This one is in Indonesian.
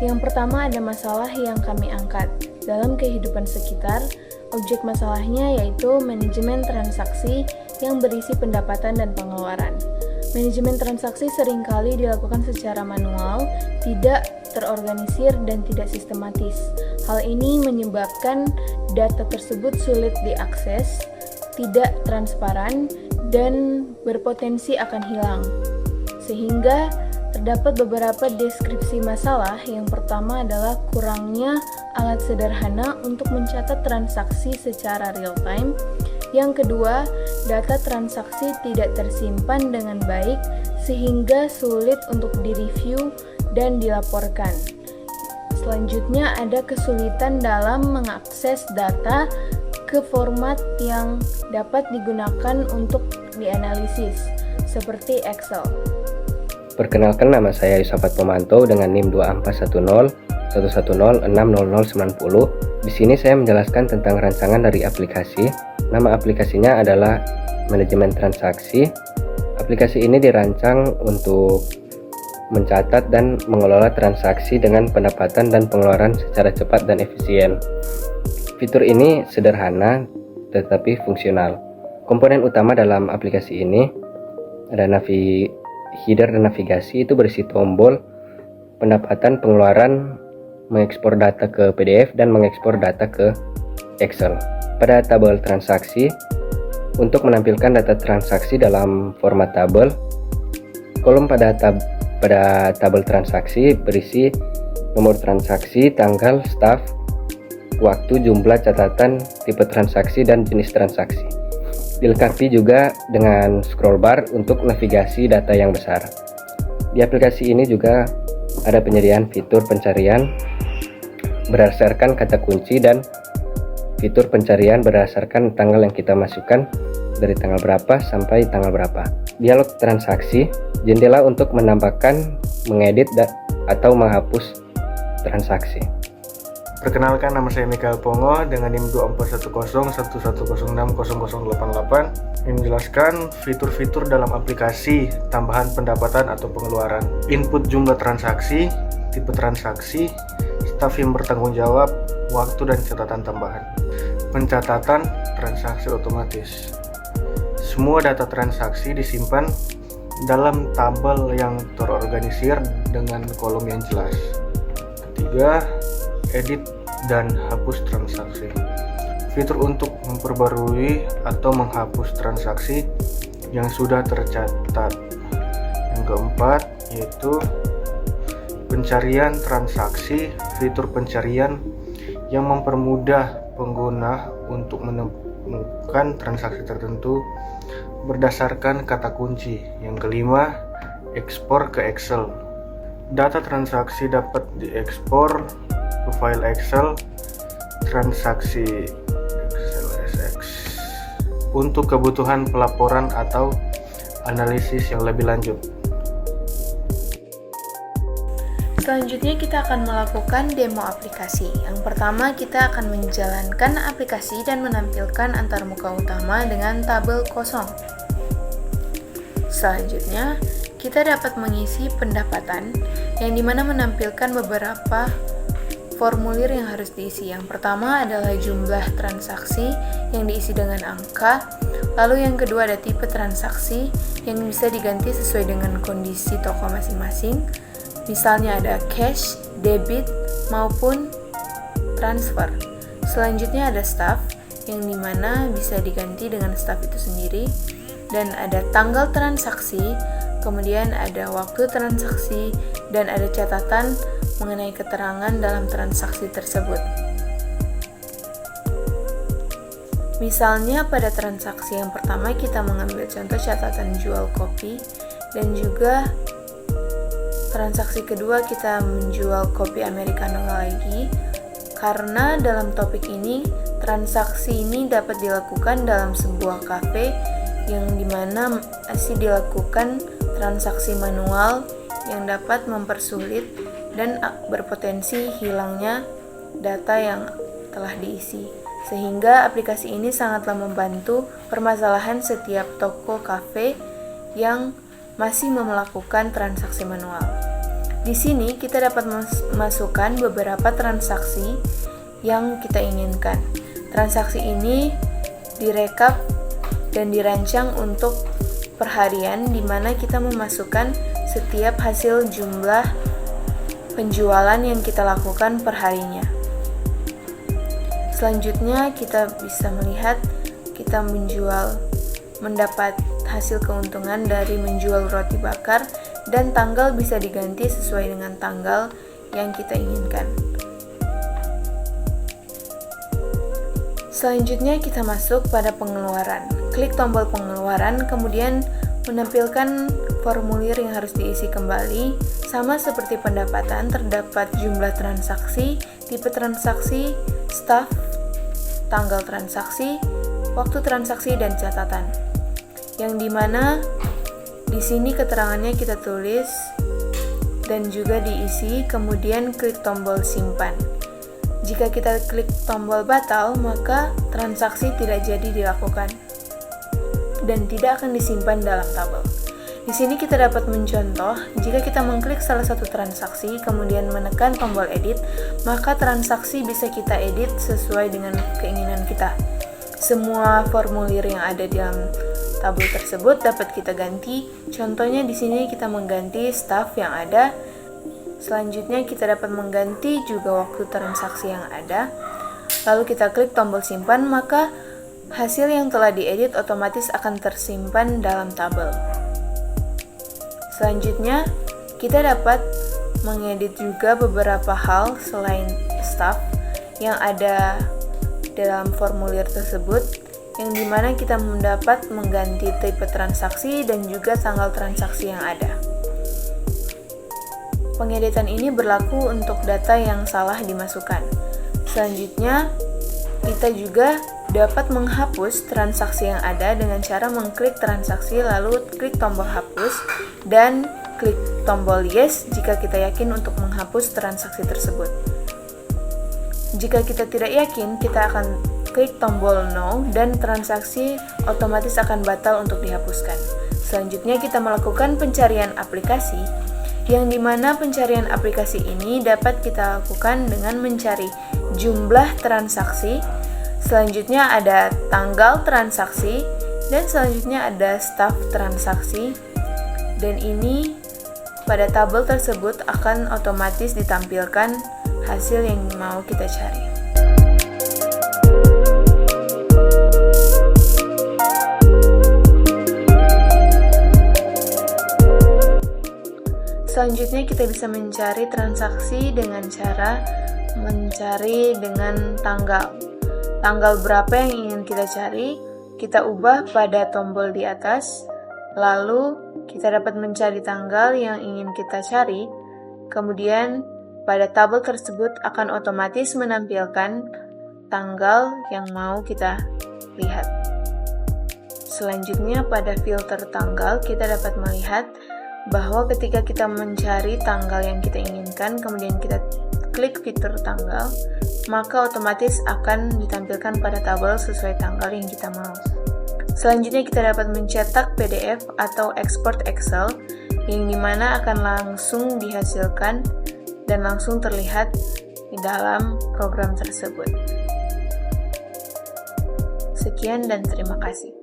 Yang pertama ada masalah yang kami angkat. Dalam kehidupan sekitar, objek masalahnya yaitu manajemen transaksi yang berisi pendapatan dan pengeluaran. Manajemen transaksi seringkali dilakukan secara manual, tidak terorganisir, dan tidak sistematis. Hal ini menyebabkan data tersebut sulit diakses, tidak transparan, dan berpotensi akan hilang. Sehingga terdapat beberapa deskripsi masalah. Yang pertama adalah kurangnya alat sederhana untuk mencatat transaksi secara real-time. Yang kedua, data transaksi tidak tersimpan dengan baik sehingga sulit untuk direview dan dilaporkan. Selanjutnya ada kesulitan dalam mengakses data ke format yang dapat digunakan untuk dianalisis, seperti Excel. Perkenalkan, nama saya Yusafat Pemantau dengan NIM 2411011060090. Di sini saya menjelaskan tentang rancangan dari aplikasi. Nama aplikasinya adalah Manajemen Transaksi. Aplikasi ini dirancang untuk mencatat dan mengelola transaksi dengan pendapatan dan pengeluaran secara cepat dan efisien. Fitur ini sederhana tetapi fungsional. Komponen utama dalam aplikasi ini ada header dan navigasi, itu berisi tombol pendapatan, pengeluaran, mengekspor data ke PDF dan mengekspor data ke Excel. Pada tabel transaksi, untuk menampilkan data transaksi dalam format tabel, kolom pada tabel transaksi berisi nomor transaksi, tanggal, staf, waktu, jumlah catatan, tipe transaksi, dan jenis transaksi. Dilengkapi juga dengan scroll bar untuk navigasi data yang besar. Di aplikasi ini juga ada penyediaan fitur pencarian berdasarkan kata kunci dan fitur pencarian berdasarkan tanggal yang kita masukkan, dari tanggal berapa sampai tanggal berapa. Dialog transaksi, jendela untuk menambahkan, mengedit, atau menghapus transaksi. Perkenalkan, nama saya Mikael Pongo dengan NIM 2410111600088 yang menjelaskan fitur-fitur dalam aplikasi tambahan pendapatan atau pengeluaran, input jumlah transaksi, tipe transaksi, staf yang bertanggung jawab, waktu dan catatan tambahan, pencatatan transaksi otomatis. Semua data transaksi disimpan dalam tabel yang terorganisir dengan kolom yang jelas. Ketiga, edit dan hapus transaksi. Fitur untuk memperbarui atau menghapus transaksi yang sudah tercatat. Yang keempat yaitu pencarian transaksi. Fitur pencarian yang mempermudah pengguna untuk menemukan transaksi tertentu berdasarkan kata kunci. Yang kelima, ekspor ke Excel. Data transaksi dapat diekspor ke file Excel transaksi XLSX untuk kebutuhan pelaporan atau analisis yang lebih lanjut. Selanjutnya kita akan melakukan demo aplikasi. Yang pertama kita akan menjalankan aplikasi dan menampilkan antarmuka utama dengan tabel kosong. Selanjutnya kita dapat mengisi pendapatan yang dimana menampilkan beberapa formulir yang harus diisi. Yang pertama adalah jumlah transaksi yang diisi dengan angka. Lalu yang kedua ada tipe transaksi yang bisa diganti sesuai dengan kondisi toko masing-masing. Misalnya ada cash, debit, maupun transfer. Selanjutnya ada staf yang dimana bisa diganti dengan staf itu sendiri. Dan ada tanggal transaksi, kemudian ada waktu transaksi, dan ada catatan mengenai keterangan dalam transaksi tersebut. Misalnya pada transaksi yang pertama kita mengambil contoh catatan jual kopi, dan juga transaksi kedua kita menjual kopi americano lagi. Karena dalam topik ini transaksi ini dapat dilakukan dalam sebuah kafe yang dimana masih dilakukan transaksi manual yang dapat mempersulit dan berpotensi hilangnya data yang telah diisi. Sehingga aplikasi ini sangatlah membantu permasalahan setiap toko kafe yang masih melakukan transaksi manual. Di sini kita dapat memasukkan beberapa transaksi yang kita inginkan. Transaksi ini direkap dan dirancang untuk perharian, di mana kita memasukkan setiap hasil jumlah penjualan yang kita lakukan perharinya. Selanjutnya kita bisa melihat kita mendapat hasil keuntungan dari menjual roti bakar, dan tanggal bisa diganti sesuai dengan tanggal yang kita inginkan. Selanjutnya kita masuk pada pengeluaran. Klik tombol pengeluaran, kemudian menampilkan formulir yang harus diisi kembali. Sama seperti pendapatan, terdapat jumlah transaksi, tipe transaksi, staf, tanggal transaksi, waktu transaksi, dan catatan. Yang dimana di sini keterangannya kita tulis dan juga diisi, kemudian klik tombol simpan. Jika kita klik tombol batal, maka transaksi tidak jadi dilakukan dan tidak akan disimpan dalam tabel. Di sini kita dapat mencontoh, jika kita mengklik salah satu transaksi, kemudian menekan tombol edit, maka transaksi bisa kita edit sesuai dengan keinginan kita. Semua formulir yang ada di dalam tabel tersebut dapat kita ganti. Contohnya di sini kita mengganti staf yang ada. Selanjutnya kita dapat mengganti juga waktu transaksi yang ada. Lalu kita klik tombol simpan, maka hasil yang telah diedit otomatis akan tersimpan dalam tabel. Selanjutnya kita dapat mengedit juga beberapa hal selain staf yang ada dalam formulir tersebut, yang dimana kita mendapat mengganti tipe transaksi dan juga tanggal transaksi yang ada. Pengeditan ini berlaku untuk data yang salah dimasukkan. Selanjutnya, kita juga dapat menghapus transaksi yang ada dengan cara mengklik transaksi, lalu klik tombol hapus dan klik tombol yes jika kita yakin untuk menghapus transaksi tersebut. Jika kita tidak yakin, kita akan klik tombol no dan transaksi otomatis akan batal untuk dihapuskan. Selanjutnya kita melakukan pencarian aplikasi, yang dimana pencarian aplikasi ini dapat kita lakukan dengan mencari jumlah transaksi, selanjutnya ada tanggal transaksi, dan selanjutnya ada staf transaksi, dan ini pada tabel tersebut akan otomatis ditampilkan hasil yang mau kita cari. Selanjutnya kita bisa mencari transaksi dengan cara mencari dengan tanggal. Tanggal berapa yang ingin kita cari, kita ubah pada tombol di atas, lalu kita dapat mencari tanggal yang ingin kita cari, kemudian pada tabel tersebut akan otomatis menampilkan tanggal yang mau kita lihat. Selanjutnya pada filter tanggal kita dapat melihat bahwa ketika kita mencari tanggal yang kita inginkan, kemudian kita klik fitur tanggal, maka otomatis akan ditampilkan pada tabel sesuai tanggal yang kita mau. Selanjutnya kita dapat mencetak PDF atau ekspor Excel, yang dimana akan langsung dihasilkan dan langsung terlihat di dalam program tersebut. Sekian dan terima kasih.